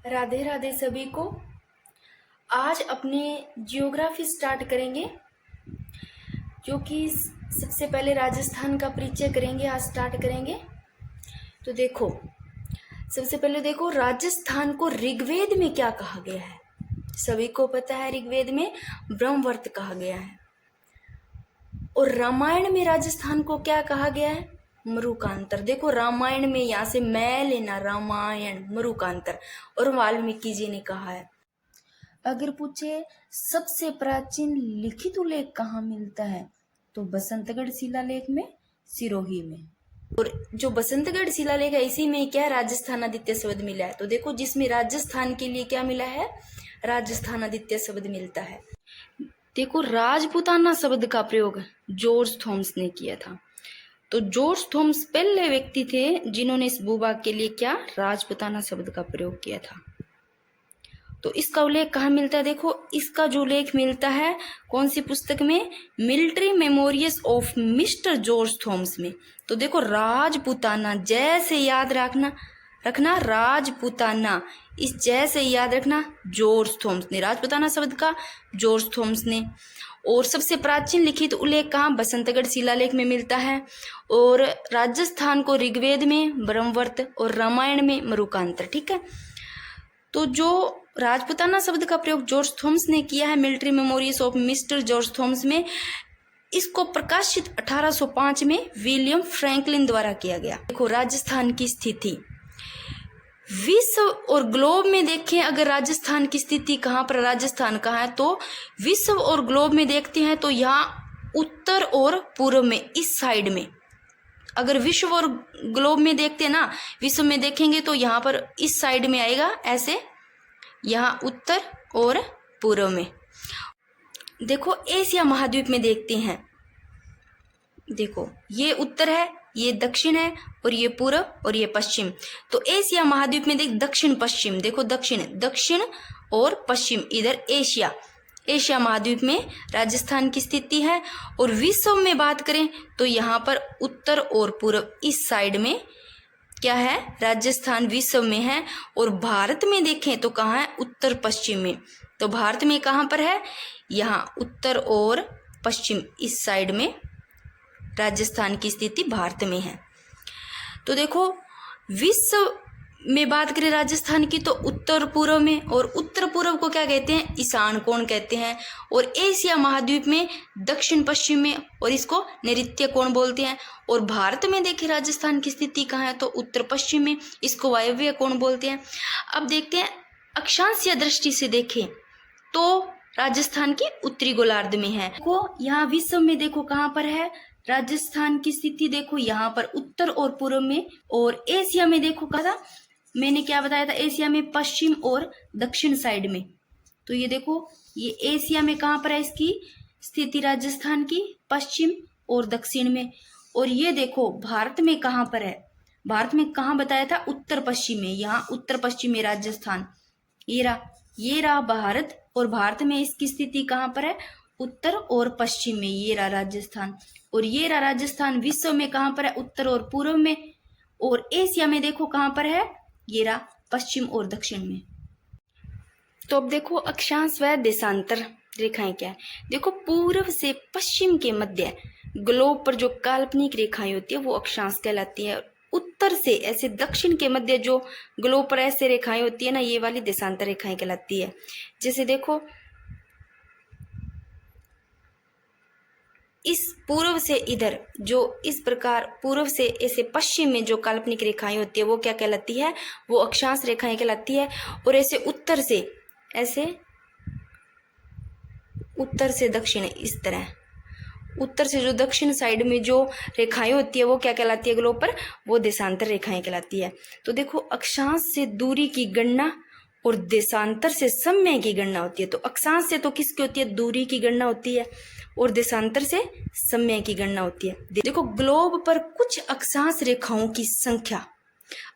राधे राधे सभी को। आज अपने जियोग्राफी स्टार्ट करेंगे, जो कि सबसे पहले राजस्थान का परिचय करेंगे। आज स्टार्ट करेंगे तो देखो, सबसे पहले देखो राजस्थान को ऋग्वेद में क्या कहा गया है। सभी को पता है ऋग्वेद में ब्रह्मवर्त कहा गया है, और रामायण में राजस्थान को क्या कहा गया है, मरुकांतर। देखो रामायण में यहाँ से मैं लेना, रामायण मरुकांतर, और वाल्मीकि जी ने कहा है। अगर पूछे सबसे प्राचीन लिखित उल्लेख कहाँ मिलता है, तो बसंतगढ़ शिलालेख में, सिरोही में। और जो बसंतगढ़ शिलालेख है, इसी में क्या राजस्थान आदित्य शब्द मिला है। तो देखो जिसमें राजस्थान के लिए क्या मिला है, राजस्थान आदित्य शब्द मिलता है। देखो राजपूताना शब्द का प्रयोग जॉर्ज थॉमस ने किया था। तो जॉर्ज थॉमस पहले व्यक्ति थे जिन्होंने इस भूभाग के लिए क्या, राजपूताना शब्द का प्रयोग किया था। तो इसका उल्लेख कहाँ मिलता है, देखो इसका जो उल्लेख मिलता है कौन सी पुस्तक में, military memorials of mister George Thomas में। तो देखो राजपूताना, जैसे याद रखना राजपूताना, इस जैसे याद रखना जॉर्ज थॉमस ने, राजपूताना शब्द का जॉर्ज थॉमस ने। और सबसे प्राचीन लिखित उल्लेख कहाँ, बसंतगढ़ शिलालेख में मिलता है। और राजस्थान को ऋग्वेद में ब्रह्मवर्त और रामायण में मरुकांतर। ठीक है, तो जो राजपूताना शब्द का प्रयोग जॉर्ज थॉमस ने किया है military memories of mister George Thomas में, इसको प्रकाशित 1805 में विलियम फ्रैंकलिन द्वारा किया गया। देखो राजस्थान की स्थिति विश्व और ग्लोब में देखें, अगर राजस्थान की स्थिति कहाँ पर, राजस्थान कहाँ है, तो विश्व और ग्लोब में देखते हैं तो यहाँ उत्तर और पूर्व में, इस साइड में। अगर विश्व और ग्लोब में देखते हैं ना, विश्व में देखेंगे तो यहाँ पर इस साइड में आएगा, ऐसे यहाँ उत्तर और पूर्व में। देखो एशिया महाद्वीप में देखते हैं, देखो ये उत्तर है, ये दक्षिण है, और ये पूर्व और ये पश्चिम। तो एशिया महाद्वीप में देख दक्षिण पश्चिम, देखो दक्षिण और पश्चिम, इधर एशिया महाद्वीप में राजस्थान की स्थिति है। और विश्व में बात करें तो यहाँ पर उत्तर और पूर्व, इस साइड में क्या है, राजस्थान विश्व में है। और भारत में देखें तो कहाँ है, उत्तर पश्चिम में। तो भारत में कहाँ पर है, यहाँ उत्तर और पश्चिम, इस साइड में राजस्थान की स्थिति भारत में है। तो देखो विश्व में बात करें राजस्थान की तो उत्तर पूर्व में, और उत्तर पूर्व को क्या कहते हैं, ईशान कोण कहते हैं। और एशिया महाद्वीप में दक्षिण पश्चिम में, और इसको नैऋत्य कोण बोलते हैं। और भारत में देखें राजस्थान की स्थिति कहाँ है, तो उत्तर पश्चिम में, इसको वायव्य कोण बोलते हैं। अब देखते हैं अक्षांशीय दृष्टि से देखें तो राजस्थान की उत्तरी गोलार्ध में है। देखो यहाँ विश्व में देखो कहाँ पर है राजस्थान की स्थिति, देखो यहाँ पर उत्तर और पूर्व में। और एशिया में देखो कहा था, मैंने क्या बताया था, एशिया में पश्चिम और दक्षिण साइड में। तो ये देखो ये एशिया में कहाँ पर है इसकी स्थिति, राजस्थान की पश्चिम और दक्षिण में। और ये देखो भारत में कहाँ पर है, भारत में कहाँ बताया था, उत्तर पश्चिम में, यहाँ उत्तर पश्चिम में राजस्थान। ये रहा भारत, और भारत में इसकी स्थिति कहाँ पर है, उत्तर और पश्चिम में, ये रहा राजस्थान। और ये रहा राजस्थान विश्व में कहाँ पर है, उत्तर और पूर्व में। और एशिया में देखो कहाँ पर है, ये रहा पश्चिम और दक्षिण में। तो अब देखो अक्षांश व देशांतर रेखाएं क्या है। देखो पूर्व से पश्चिम के मध्य ग्लोब पर जो काल्पनिक रेखाएं होती है वो अक्षांश कहलाती है। उत्तर से ऐसे दक्षिण के मध्य जो ग्लोब पर ऐसे रेखाएं होती है ना, ये वाली देशांतर रेखाएं कहलाती है। जैसे देखो इस पूर्व से इधर जो इस प्रकार पूर्व से ऐसे पश्चिम में जो काल्पनिक रेखाएं होती है वो क्या कहलाती है, वो अक्षांश रेखाएं कहलाती है। और ऐसे उत्तर से दक्षिण, इस तरह उत्तर से जो दक्षिण साइड में जो रेखाएं होती है वो क्या कहलाती है ग्लोब पर, वो देशांतर रेखाएं कहलाती है। तो देखो अक्षांश से दूरी की गणना और देशांतर से समय की गणना होती है। तो अक्षांश से तो किसकी होती है, दूरी की गणना होती है, और देशांतर से समय की गणना होती है। देखो ग्लोब पर कुछ अक्षांश रेखाओं की संख्या,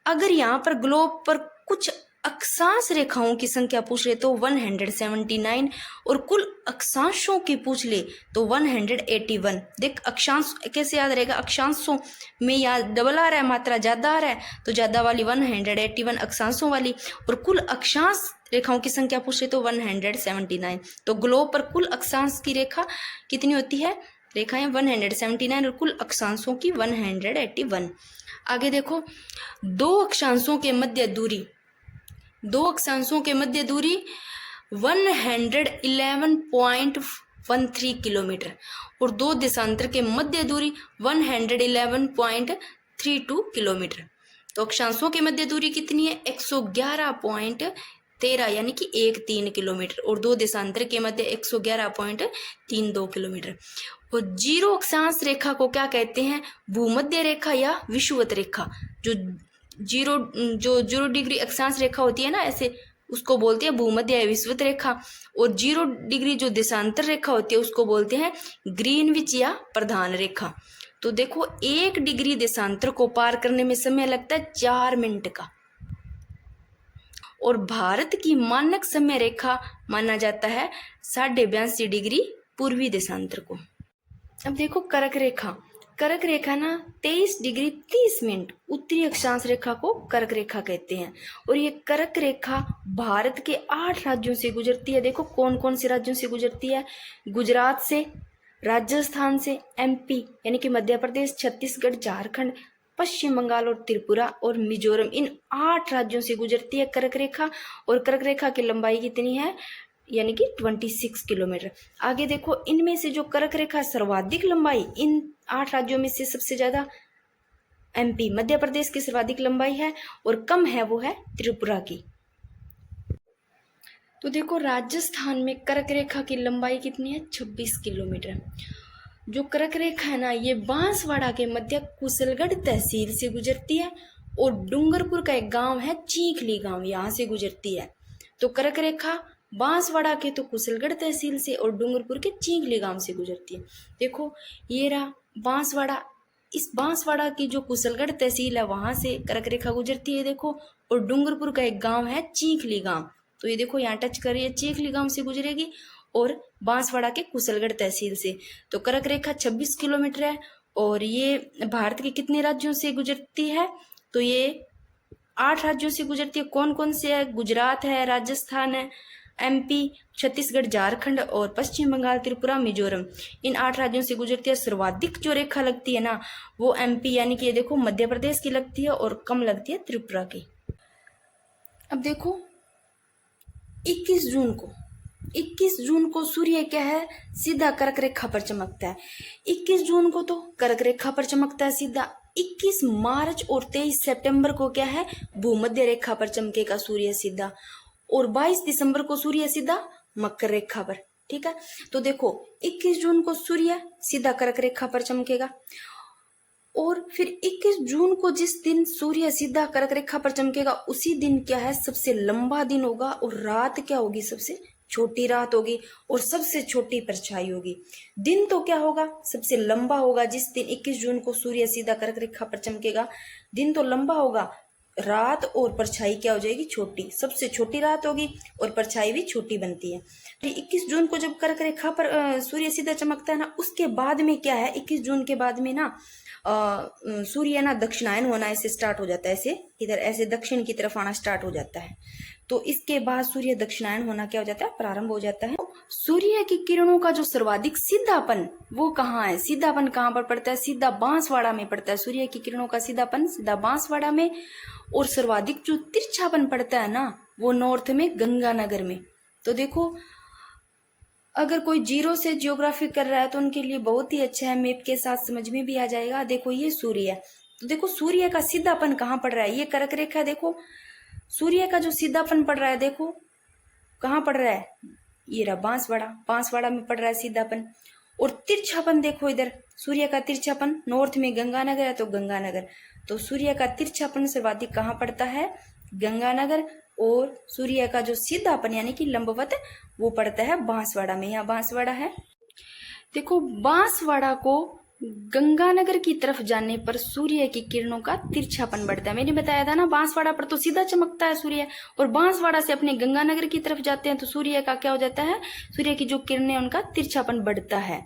अगर यहाँ पर ग्लोब पर कुछ अक्षांश रेखाओं की संख्या पूछ ले तो 179, और कुल अक्षांशों की पूछ ले तो 181। देख अक्षांश कैसे याद रहेगा, अक्षांशों में याद डबल आ रहा है, मात्रा ज्यादा आ रहा है तो ज्यादा वाली 181 अक्षांशों वाली, और कुल अक्षांश रेखाओं की संख्या पूछ ले तो 179। तो ग्लोब पर कुल अक्षांश की रेखा कितनी होती है, रेखाएं 179, और कुल अक्षांशों की 181। आगे देखो, दो अक्षांशों के मध्य दूरी 111.13 किलोमीटर, और दो देशांतर के मध्य दूरी 111.32 किलोमीटर। तो अक्षांशों के मध्य दूरी कितनी है, 111.13 यानी कि 13 किलोमीटर, और दो देशांतर के मध्य 111.32 किलोमीटर। और जीरो अक्षांश रेखा को क्या कहते हैं, भूमध्य रेखा या विषुवत रेखा। जो जीरो डिग्री अक्षांश रेखा होती है ना, ऐसे उसको बोलते हैं भूमध्य या विषुवत रेखा, और 0 डिग्री जो देशांतर रेखा होती है उसको बोलते हैं ग्रीनविच या प्रधान रेखा। तो देखो 1 डिग्री देशांतर को पार करने में समय लगता है 4 मिनट का, और भारत की मानक समय रेखा माना जाता है 82.5 डिग्री पूर्वी देशांतर को। अब देखो कर्क रेखा, कर्क रेखा ना 23 डिग्री 30 मिनट उत्तरी अक्षांश रेखा को कर्क रेखा कहते हैं, और ये कर्क रेखा भारत के 8 राज्यों से गुजरती है। देखो कौन कौन से राज्यों से गुजरती है, गुजरात से, राजस्थान से, एमपी यानी कि मध्य प्रदेश, छत्तीसगढ़, झारखंड, पश्चिम बंगाल और त्रिपुरा और मिजोरम, इन 8 राज्यों से गुजरती है कर्क रेखा। और कर्क रेखा की लंबाई कितनी है, यानी कि 26 किलोमीटर। आगे देखो, इनमें से जो कर्क रेखा सर्वाधिक लंबाई इन 8 राज्यों में से सबसे ज्यादा एमपी मध्य प्रदेश की सर्वाधिक लंबाई है, और कम है वो है त्रिपुरा की। तो देखो राजस्थान में कर्क रेखा की लंबाई कितनी है, 26 किलोमीटर। जो कर्क रेखा है ना, ये बांसवाड़ा के मध्य कुशलगढ़ तहसील से गुजरती है, और डूंगरपुर का एक गांव है चीखली गांव, यहाँ से गुजरती है। तो कर्क रेखा बांसवाड़ा के तो कुशलगढ़ तहसील से और डूंगरपुर के चीखली गांव से गुजरती है। देखो ये रहा बांसवाड़ा, इस बांसवाड़ा की जो कुशलगढ़ तहसील है वहां से कर्क रेखा गुजरती है देखो, और डूंगरपुर का एक गांव है चीखली गांव, तो ये देखो यहाँ टच करिए, चीखली गांव से गुजरेगी और बांसवाड़ा के कुशलगढ़ तहसील से। तो कर्क रेखा 26 किलोमीटर है, और ये भारत के कितने राज्यों से गुजरती है, तो ये 8 राज्यों से गुजरती है। कौन कौन से है, गुजरात है, राजस्थान है, एमपी, छत्तीसगढ़, झारखंड और पश्चिम बंगाल, त्रिपुरा, मिजोरम, इन 8 राज्यों से गुजरती है। सर्वाधिक जो रेखा लगती है ना वो एमपी यानी कि ये देखो मध्य प्रदेश की लगती है, और कम लगती है त्रिपुरा की। अब देखो 21 जून को सूर्य क्या है, सीधा कर्क रेखा पर चमकता है। 21 जून को तो कर्क रेखा पर चमकता है सीधा। 21 मार्च और 23 सितंबर को क्या है, भूमध्य रेखा पर चमकेगा सूर्य सीधा, और 22 दिसंबर को सूर्य सीधा मकर रेखा पर। ठीक है, तो देखो 21 जून को सूर्य सीधा कर्क रेखा पर चमकेगा, और फिर 21 जून को जिस दिन सूर्य सीधा कर्क रेखा पर चमकेगा उसी दिन क्या है, सबसे लंबा दिन होगा, और रात क्या होगी, सबसे छोटी रात होगी, और सबसे छोटी परछाई होगी। दिन तो क्या होगा, सबसे लंबा होगा। जिस दिन 21 जून को सूर्य सीधा कर्क रेखा पर चमकेगा, दिन तो लंबा होगा, रात और परछाई क्या हो जाएगी, छोटी, सबसे छोटी रात होगी और परछाई भी छोटी बनती है। 21 जून को जब कर्क रेखा पर सूर्य सीधा चमकता है ना, उसके बाद में क्या है, 21 जून के बाद में ना सूर्य ना दक्षिणायन होना ऐसे स्टार्ट हो जाता है, ऐसे इधर ऐसे दक्षिण की तरफ आना स्टार्ट हो जाता है। तो इसके बाद सूर्य दक्षिणायन होना क्या हो जाता है, प्रारंभ हो जाता है। सूर्य की किरणों का जो सर्वाधिक सीधापन वो कहाँ है, सीधापन कहाँ पर पड़ता है, सीधा बांसवाड़ा में पड़ता है। सूर्य की किरणों का सीधापन सीधा बांसवाड़ा में, और सर्वाधिक जो तिरछापन पड़ता है ना वो नॉर्थ में गंगानगर में। तो देखो अगर कोई जीरो से ज्योग्राफी कर रहा है तो उनके लिए बहुत ही अच्छा है, मैप के साथ समझ में भी आ जाएगा। देखो ये सूर्य है, तो देखो सूर्य का सीधापन कहाँ पड़ रहा है, ये कर्क रेखा है। देखो सूर्य का जो सीधापन पड़ रहा है, देखो कहाँ पड़ रहा है, ये रहा बांसवाड़ा, बांसवाड़ा में पड़ रहा है सीधापन। और तिरछापन देखो इधर, सूर्य का तिरछापन नॉर्थ में गंगानगर है तो गंगानगर, तो सूर्य का तिरछापन सर्वाधिक कहाँ पड़ता है, गंगानगर। और सूर्य का जो सीधापन यानी कि लंबवत वो पड़ता है बांसवाड़ा में, यहाँ बांसवाड़ा है। देखो बांसवाड़ा को गंगानगर की तरफ जाने पर सूर्य की किरणों का तिरछापन बढ़ता है। मैंने बताया था ना, बांसवाड़ा पर तो सीधा चमकता है सूर्य, और बांसवाड़ा से अपने गंगानगर की तरफ जाते हैं तो सूर्य का क्या हो जाता है, सूर्य की जो किरणें उनका तिरछापन बढ़ता है।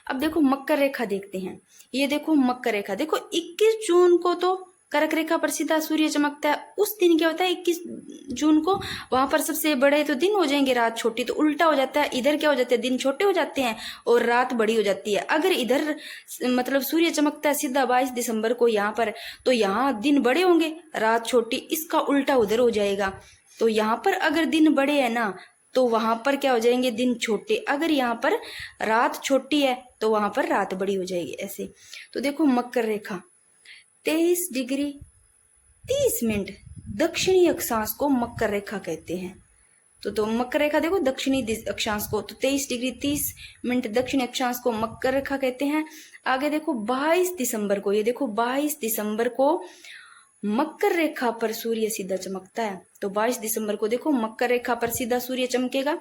अब देखो मकर रेखा देखते हैं। ये देखो मकर रेखा, देखो 21 जून को तो कर्क रेखा पर सीधा सूर्य चमकता है। उस दिन क्या होता है, 21 जून को वहां पर सबसे बड़े तो दिन हो जाएंगे, रात छोटी, तो उल्टा हो जाता है। इधर क्या हो जाता है, दिन छोटे हो जाते हैं और रात बड़ी हो जाती है। अगर इधर मतलब सूर्य चमकता है सीधा 22 दिसंबर को यहाँ पर, तो यहाँ दिन बड़े होंगे, रात छोटी। इसका उल्टा उधर हो जाएगा। तो यहाँ पर अगर दिन बड़े है ना, तो वहां पर क्या हो जाएंगे, दिन छोटे। अगर यहाँ पर रात छोटी है तो वहां पर रात बड़ी हो जाएगी, ऐसे। तो देखो मकर रेखा 23 डिग्री 30 मिनट दक्षिणी अक्षांश को मकर रेखा कहते हैं। तो मकर रेखा देखो दक्षिणी अक्षांश को, तो 23 डिग्री 30 मिनट दक्षिणी अक्षांश को मकर रेखा कहते हैं। आगे देखो 22 दिसंबर को, ये देखो 22 दिसंबर को मकर रेखा पर सूर्य सीधा चमकता है। तो 22 दिसंबर को देखो मकर रेखा पर सीधा सूर्य चमकेगा,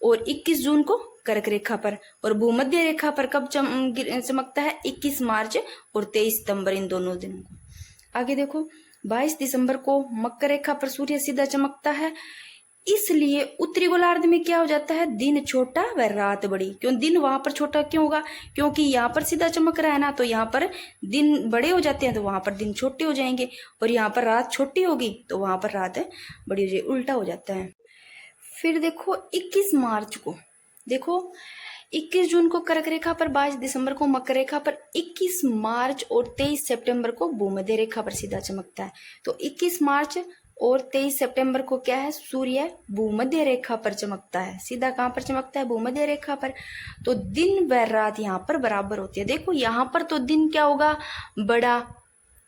और 21 जून को कर्क रेखा पर। और भूमध्य रेखा पर कब चमकता है, 21 मार्च और 23 सितंबर, इन दोनों दिनों को। आगे देखो 22 दिसंबर को मकर रेखा पर सूर्य सीधा चमकता है, इसलिए उत्तरी गोलार्ध में क्या हो जाता है, दिन छोटा व रात बड़ी। क्यों दिन वहां पर छोटा क्यों होगा, क्योंकि यहाँ पर सीधा चमक रहा है ना, तो यहाँ पर दिन बड़े हो जाते हैं, तो वहां पर दिन छोटे हो जाएंगे। और यहाँ पर रात छोटी होगी तो वहां पर रात बड़ी हो जाएगी, उल्टा हो जाता है। फिर देखो 21 मार्च को, देखो 21 जून को कर्क रेखा पर, 22 दिसंबर को मकर रेखा पर, 21 मार्च और 23 सितंबर को भूमध्य रेखा पर सीधा चमकता है। तो 21 मार्च और 23 सितंबर को क्या है, सूर्य भूमध्य रेखा पर चमकता है। सीधा कहाँ पर चमकता है, भूमध्य रेखा पर। तो दिन व रात यहाँ पर बराबर होती है। देखो यहाँ पर तो दिन क्या होगा, बड़ा,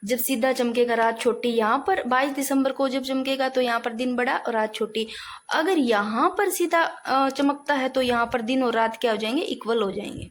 जब सीधा चमकेगा, रात छोटी। यहाँ पर 22 दिसंबर को जब चमकेगा तो यहाँ पर दिन बड़ा और रात छोटी। अगर यहाँ पर सीधा चमकता है तो यहाँ पर दिन और रात क्या हो जाएंगे, इक्वल हो जाएंगे।